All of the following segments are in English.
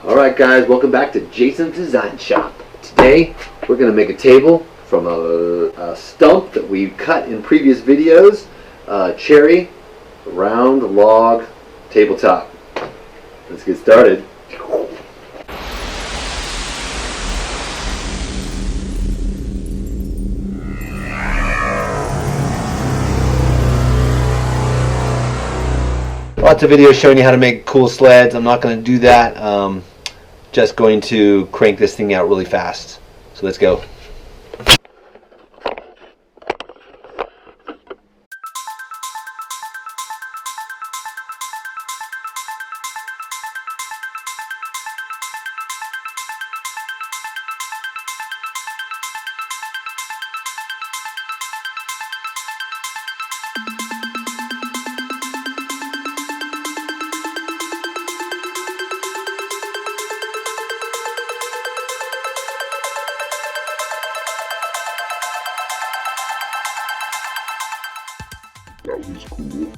Alright guys, welcome back to Jason's Design Shop. Today we're going to make a table from a stump that we cut in previous videos. Cherry round log tabletop. Let's get started. Lots of videos showing you how to make cool sleds. I'm not going to do that. Just going to crank this thing out really fast. So let's go. That was cool.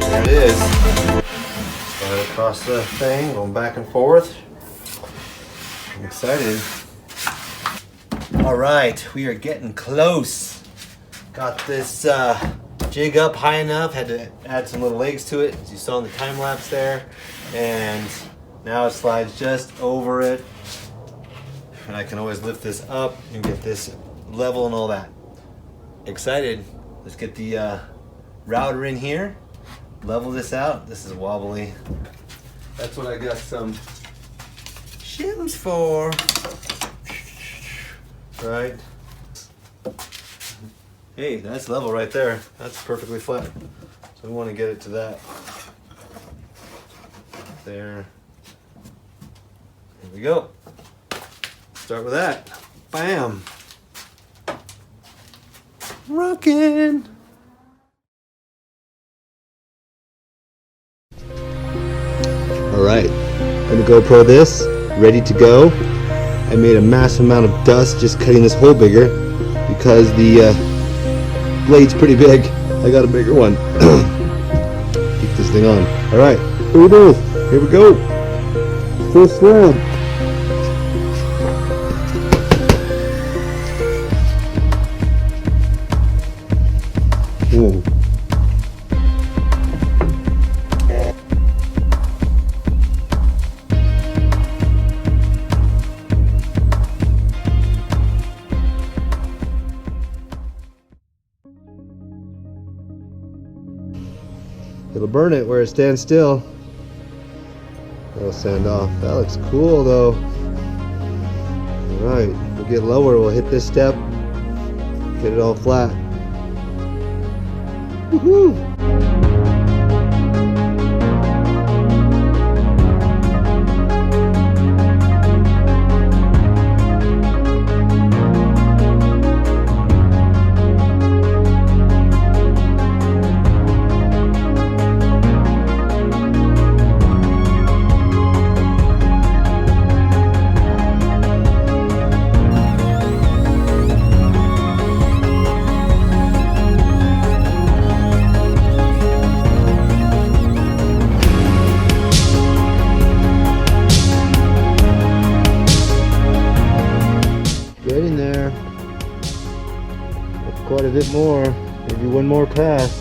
There it is. Slide across the thing, going back and forth. I'm excited. All right, we are getting close. Got this jig up high enough. Had to add some little legs to it, as you saw in the time lapse there. And now it slides just over it. And I can always lift this up and get this level and all that. Excited. Let's get the router in here. Level this out. This is wobbly. That's what I got some shims for. Right. Hey, that's level right there. That's perfectly flat. So we want to get it to that. There. There we go. Start with that. Bam. Rockin'. Alright, gonna GoPro this, ready to go. I made a massive amount of dust just cutting this hole bigger because the blade's pretty big. I got a bigger one. Keep this thing on. Alright, here we go. Here we go. Full slab. Whoa. It'll burn it where it stands still. That'll sand off. That looks cool though. Alright, we'll get lower, we'll hit this step, get it all flat. Woohoo! Getting there. That's quite a bit more. Maybe one more pass.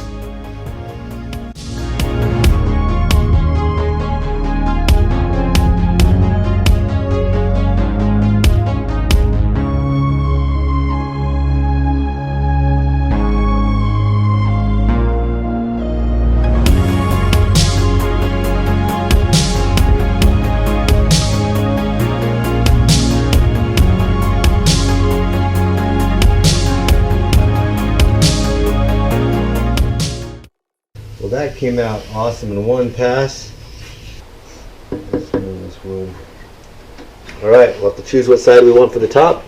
came out awesome in one pass. Let's move this wood. Alright, we'll have to choose what side we want for the top.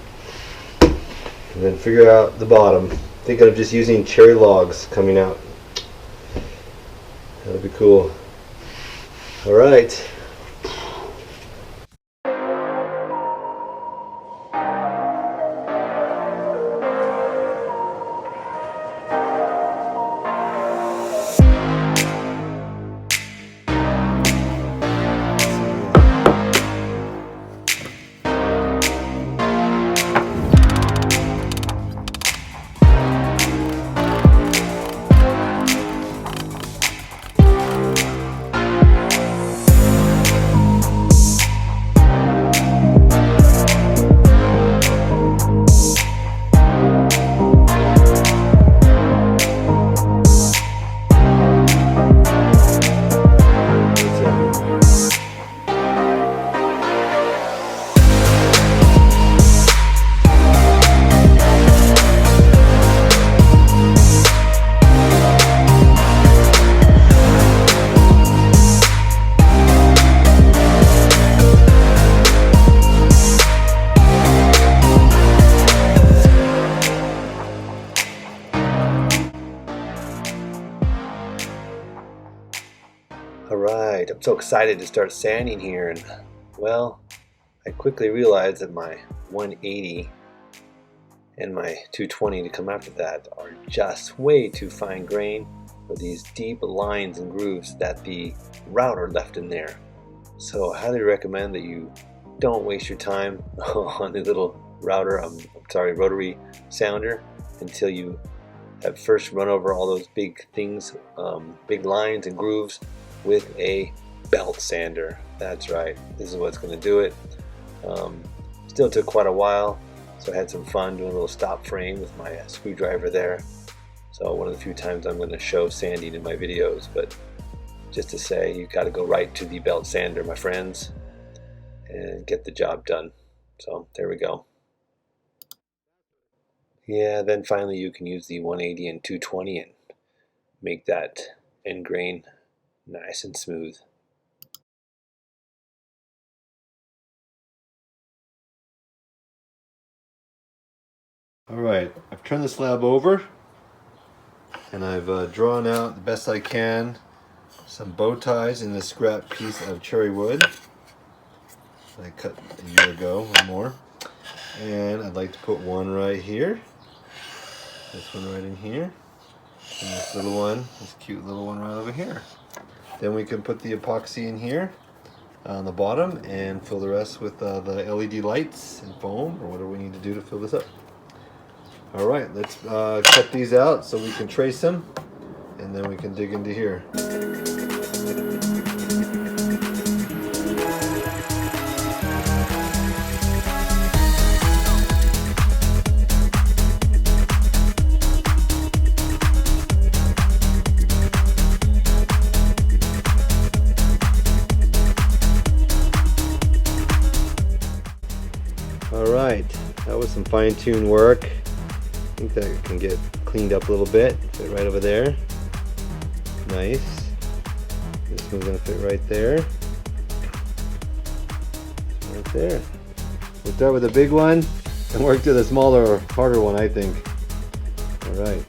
And then figure out the bottom. Thinking of just using cherry logs coming out. That'd be cool. Alright. Alright, I'm so excited to start sanding here, and well, I quickly realized that my 180 and my 220 to come after that are just way too fine grained for these deep lines and grooves that the router left in there. So I highly recommend that you don't waste your time on the little rotary sounder until you have first run over all those big things, big lines and grooves with a belt sander. That's right, this is what's going to do it. Still took quite a while, so I had some fun doing a little stop frame with my screwdriver there. So one of the few times I'm going to show sanding in my videos, but just to say, you got to go right to the belt sander, my friends, and get the job done. So there we go. Yeah, then finally you can use the 180 and 220 and make that end grain nice and smooth. Alright, I've turned the slab over and I've drawn out the best I can some bow ties in this scrap piece of cherry wood I cut a year ago or more. And I'd like to put one right here, this one right in here, and this little one, this cute little one right over here. Then we can put the epoxy in here on the bottom and fill the rest with the LED lights and foam or whatever we need to do to fill this up. Alright, let's cut these out so we can trace them and then we can dig into here. Alright, that was some fine-tuned work. I think that can get cleaned up a little bit. Fit right over there. Nice. This one's going to fit right there. Right there. We'll start with the big one and work to the smaller, harder one, I think. Alright.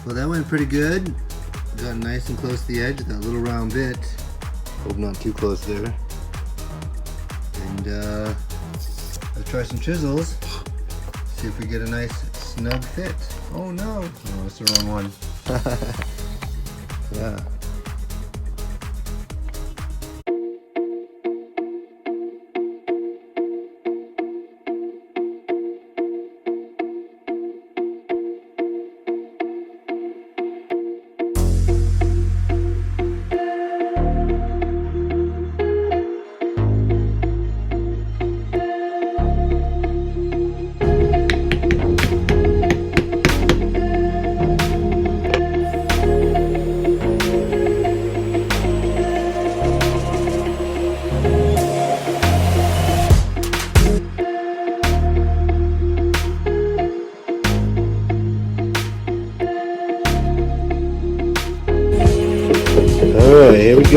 Well, that went pretty good. Got nice and close to the edge with that little round bit. Hope not too close there. And let's try some chisels. See if we get a nice snug fit. Oh no! Oh, that's the wrong one. Yeah.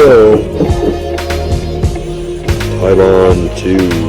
go. Pylon 2.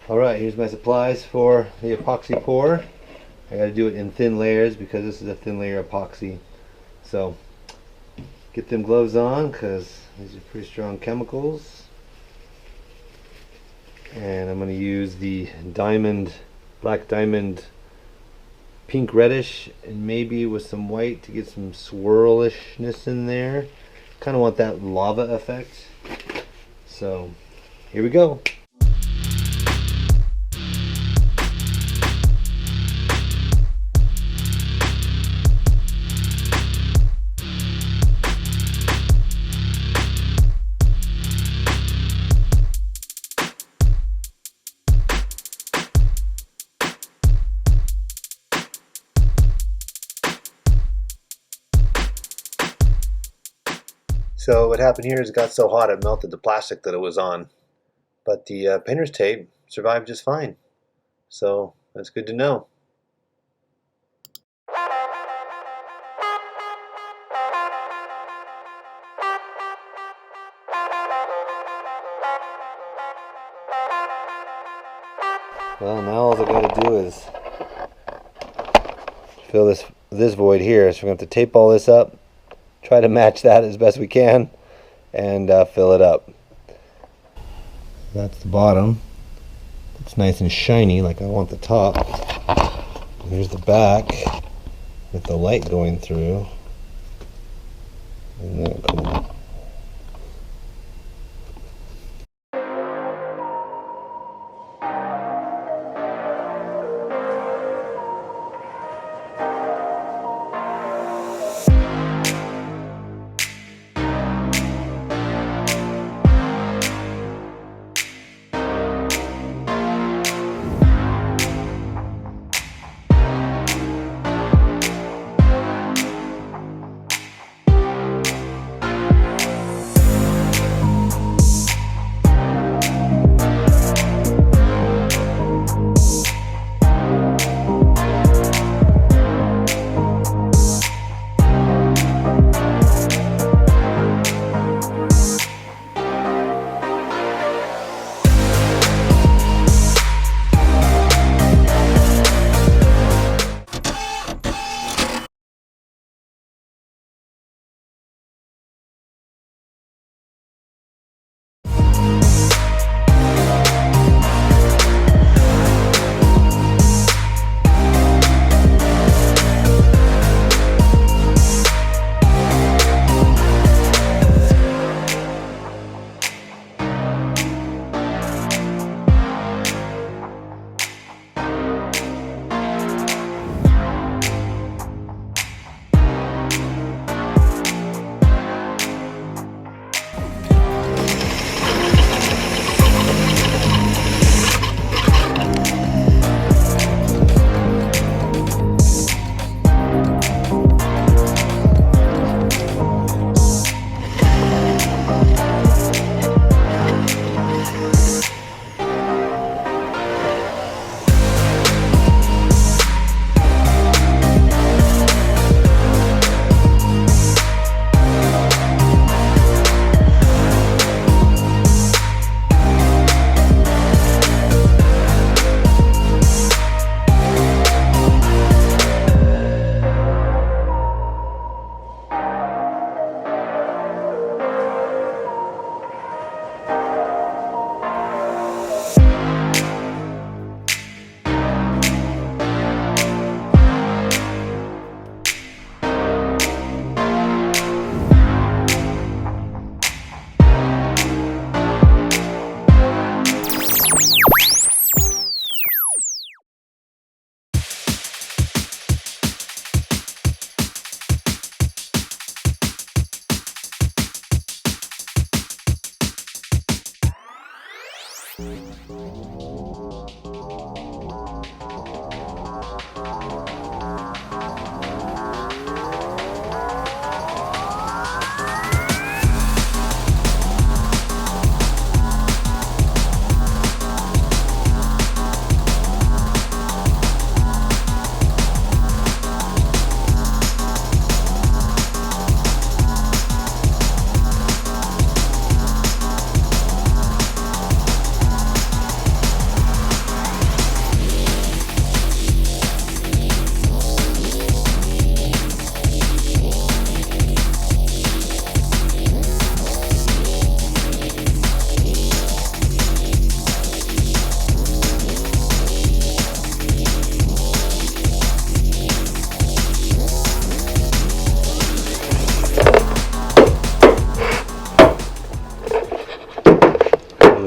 Alright, here's my supplies for the epoxy pour. I gotta do it in thin layers because this is a thin layer epoxy. So, get them gloves on because these are pretty strong chemicals. And I'm gonna use the black diamond pink reddish and maybe with some white to get some swirlishness in there. Kind of want that lava effect. So, here we go. So what happened here is it got so hot it melted the plastic that it was on. But the painter's tape survived just fine. So that's good to know. Well, now all I gotta do is fill this void here. So we're gonna have to tape all this up. Try to match that as best we can and fill it up. That's the bottom. It's nice and shiny like I want the top. Here's the back with the light going through. Isn't that cool?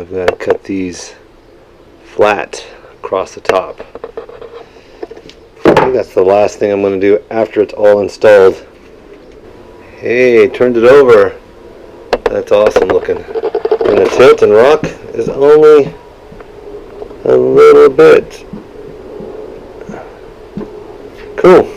I've got to cut these flat across the top. I think that's the last thing I'm going to do after it's all installed. Hey, turned it over. That's awesome looking. And the tilt and rock is only a little bit. Cool.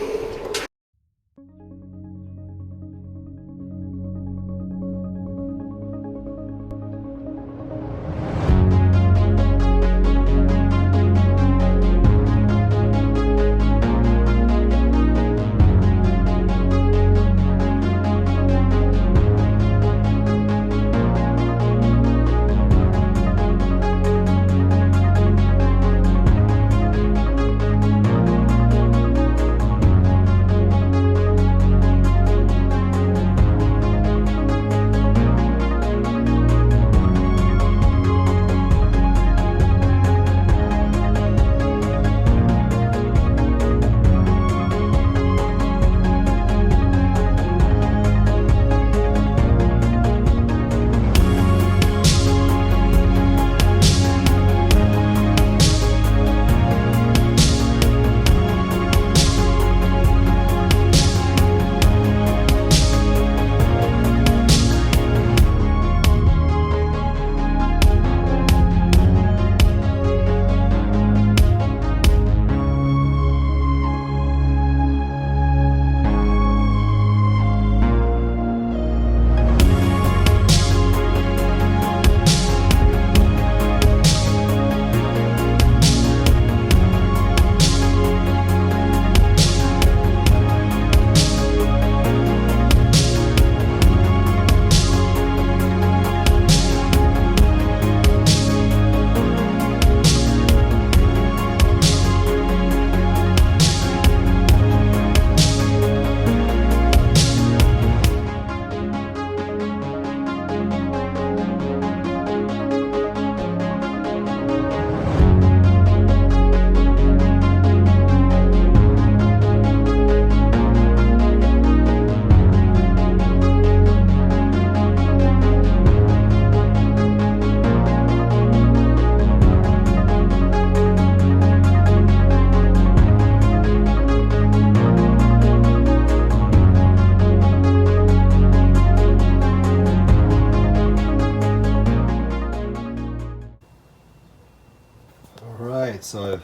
Alright, so I've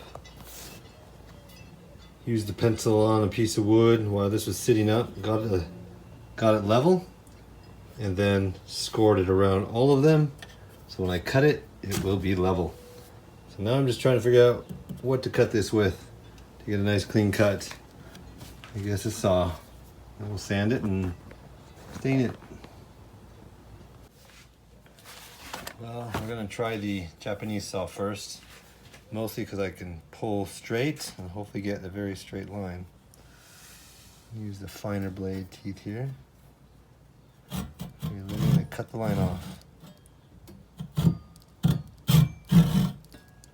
used the pencil on a piece of wood while this was sitting up, got it level, and then scored it around all of them, so when I cut it, it will be level. So now I'm just trying to figure out what to cut this with to get a nice clean cut. I guess a saw. And we'll sand it and stain it. Well, we're gonna try the Japanese saw first, mostly because I can pull straight and hopefully get a very straight line. Use the finer blade teeth here. Okay, then I'm gonna cut the line off.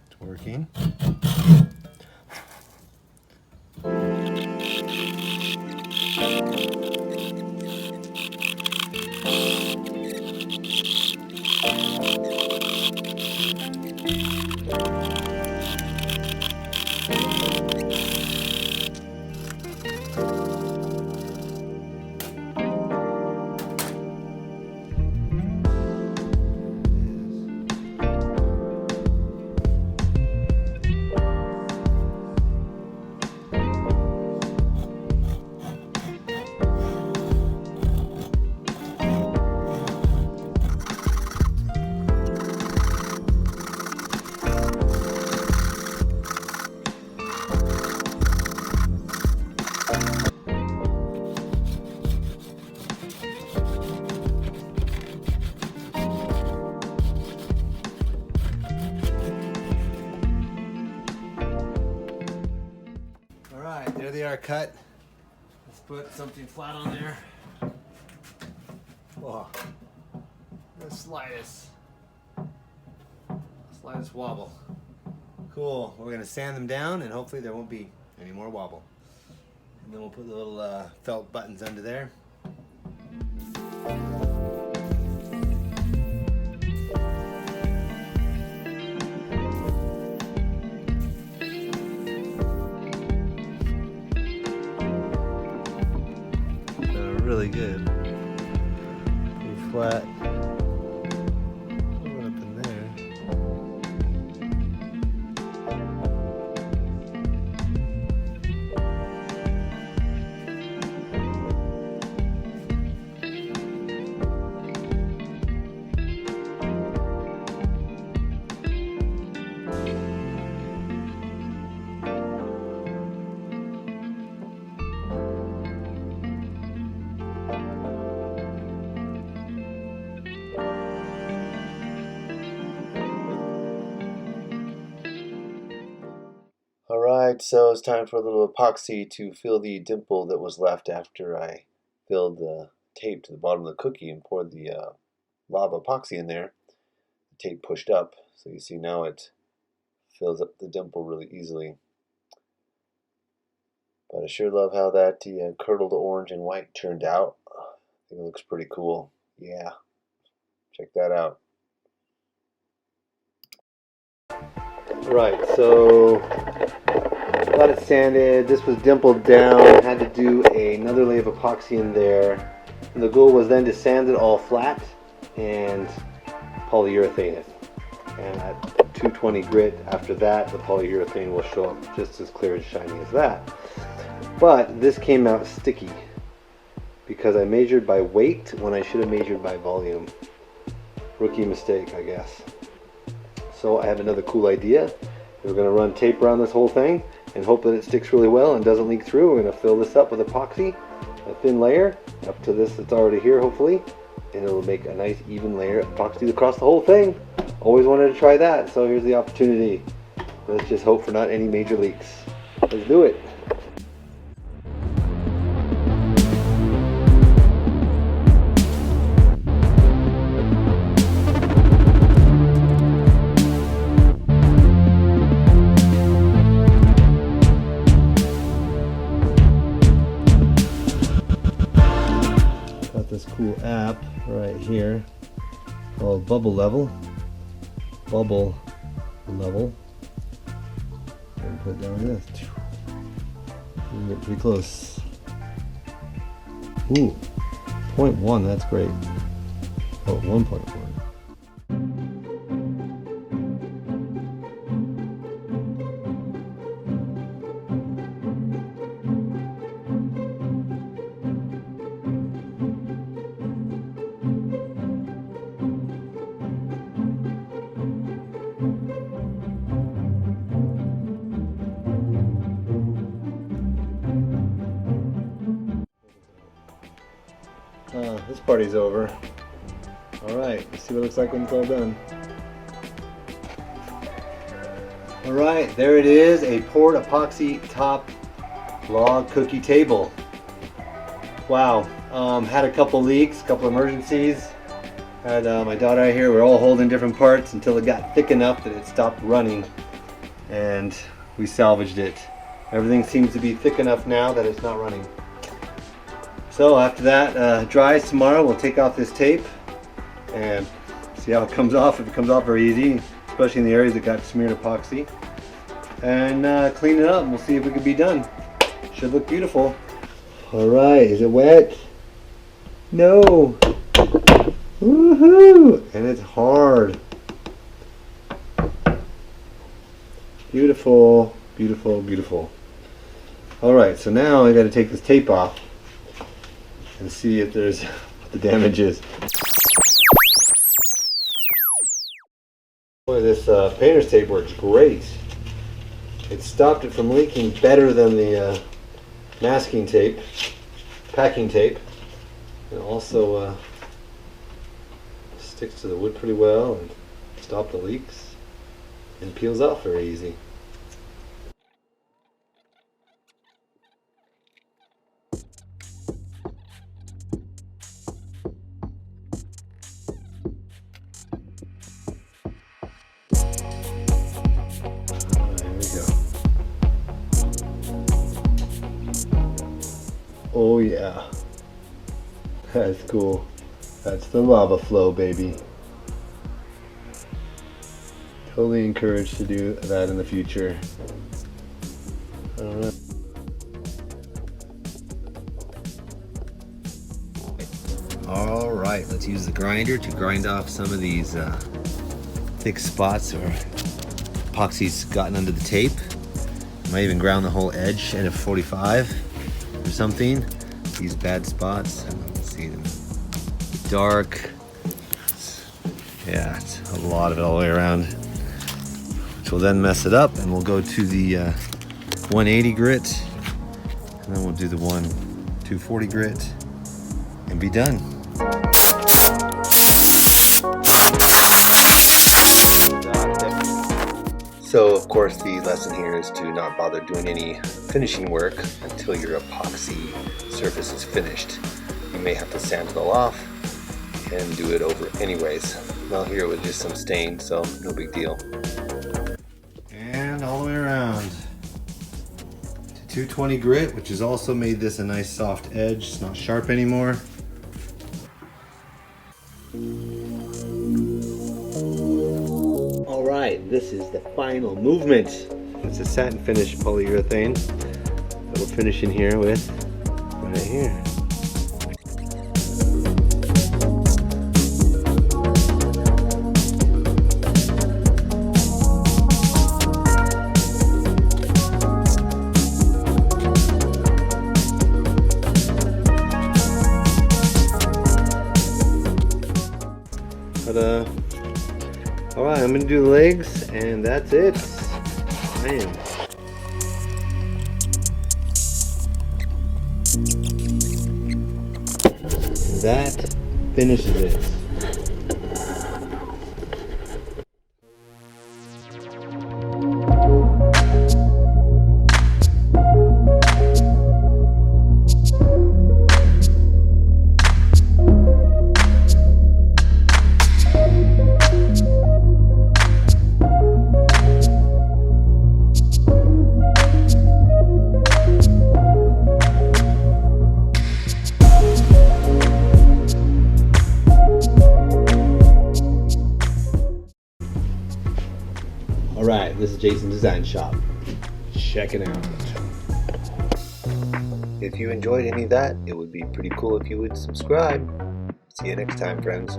It's working. wire cut. Let's put something flat on there. Whoa. The slightest wobble. Cool. We're gonna sand them down and hopefully there won't be any more wobble. And then we'll put the little felt buttons under there. Really good. Pretty flat. Put it up in there. Alright, so it's time for a little epoxy to fill the dimple that was left after I filled the tape to the bottom of the cookie and poured the lava epoxy in there. The tape pushed up, so you see now it fills up the dimple really easily. But I sure love how that curdled orange and white turned out. I think it looks pretty cool. Yeah, check that out. Right, so got it sanded. This was dimpled down. Had to do another layer of epoxy in there. And the goal was then to sand it all flat and polyurethane it. And at 220 grit, after that, the polyurethane will show up just as clear and shiny as that. But this came out sticky because I measured by weight when I should have measured by volume. Rookie mistake, I guess. So I have another cool idea. We're going to run tape around this whole thing and hope that it sticks really well and doesn't leak through. We're going to fill this up with epoxy, a thin layer, up to this that's already here hopefully, and it'll make a nice even layer of epoxy across the whole thing. Always wanted to try that, so here's the opportunity. Let's just hope for not any major leaks. Let's do it. This cool app right here called Bubble Level. And put it down like this. You can get pretty close. Ooh, 0.1, that's great. Oh, 1.1. This party's over. Alright, let's see what it looks like when it's all done. Alright, there it is, a poured epoxy top log cookie table. Wow, had a couple leaks, a couple emergencies. Had my daughter out here, we're all holding different parts until it got thick enough that it stopped running. And we salvaged it. Everything seems to be thick enough now that it's not running. So after that dries tomorrow, we'll take off this tape and see how it comes off. If it comes off very easy, especially in the areas that got smeared epoxy. And clean it up and we'll see if it can be done. Should look beautiful. Alright, is it wet? No! Woohoo! And it's hard. Beautiful, beautiful, beautiful. Alright, so now I gotta take this tape off and see if there's what the damage is. Boy, this painter's tape works great. It stopped it from leaking better than the masking tape, packing tape. It also sticks to the wood pretty well and stops the leaks and peels off very easy. Oh yeah. That's cool. That's the lava flow, baby. Totally encouraged to do that in the future. Alright. Alright, let's use the grinder to grind off some of these thick spots where epoxy's gotten under the tape. Might even ground the whole edge at a 45 or something. These bad spots, let's see them. Dark. Yeah, it's a lot of it all the way around. Which will then mess it up, and we'll go to the 180 grit, and then we'll do the 240 grit, and be done. So of course the lesson here is to not bother doing any finishing work until your epoxy surface is finished. You may have to sand it all off and do it over anyways. Well, here with just some stain, so no big deal. And all the way around to 220 grit, which has also made this a nice soft edge. It's not sharp anymore. Alright, this is the final movement. It's a satin finish polyurethane that we're finishing here with right here. But alright, I'm gonna do the legs, and that's it. Man. That finishes it. Alright, this is Jason Design Shop. Check it out. If you enjoyed any of that, it would be pretty cool if you would subscribe. See you next time, friends.